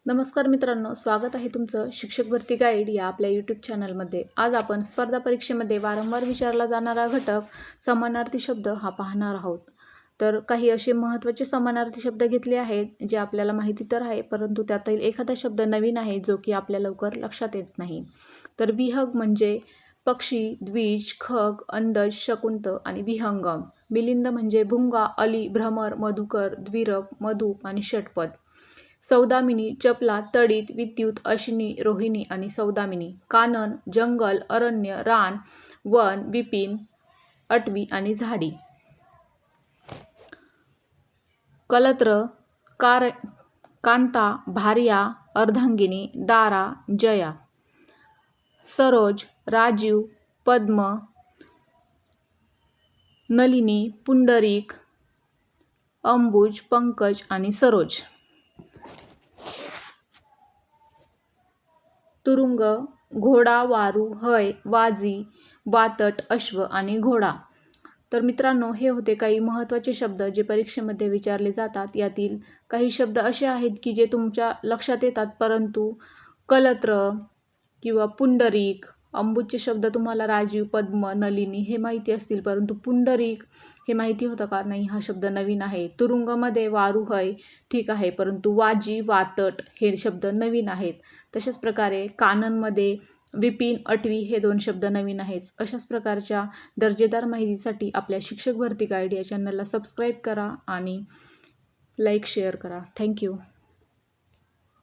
नमस्कार मित्रांनो, स्वागत आहे तुमचं शिक्षक भरती गाईड या आपल्या यूट्यूब चॅनलमध्ये। आज आपण स्पर्धा परीक्षेमध्ये वारंवार विचारला जाणारा घटक समानार्थी शब्द हा पाहणार आहोत। तर काही असे महत्त्वाचे समानार्थी शब्द घेतले आहेत जे आपल्याला माहिती तर आहे, परंतु त्यातील एखादा शब्द नवीन आहे जो की आपल्या लवकर लक्षात येत नाही। तर विहग म्हणजे पक्षी, द्विज, खग, अंदज, शकुंत आणि विहंगम। मिलिंद म्हणजे भुंगा, अली, भ्रमर, मधुकर, द्विरप, मधुप आणि षटपद। सौदामिनी, चपला, तडित, विद्युत, अश्विनी, रोहिणी आणि सौदामिनी। कानन, जंगल, अरण्य, रान, वन, विपिन, अटवी आणि झाडी। कलत्र, कांता, भार्या, अर्धांगिनी, दारा, जया। सरोज, राजीव, पद्म, नलिनी, पुंडरीक, अंबुज, पंकज आणि सरोज। तुरुंग, घोडा, वारू, हय, वाजी, वातट, अश्व आणि घोडा। तर मित्रांनो, हे होते काही महत्त्वाचे शब्द जे परीक्षेमध्ये विचारले जातात। यातील काही शब्द असे आहेत की जे तुमच्या लक्षात येतात, परंतु कलत्र किंवा पुंडरीक, अंबुजचे शब्द तुम्हाला राजीव, पद्म, नलिनी हे माहिती असतील, परंतु पुंडरीक हे माहिती होतं का? नाही, हा शब्द नवीन आहे। तुरुंगमध्ये वारू, हय ठीक आहे, परंतु वाजी, वातट हे शब्द नवीन आहेत। तशाच प्रकारे काननमध्ये विपिन, अटवी हे 2 शब्द नवीन आहेत। अशाच प्रकारच्या दर्जेदार माहितीसाठी आपल्या शिक्षक भरती गाईड या चॅनलला सबस्क्राईब करा आणि लाईक शेअर करा। थँक्यू।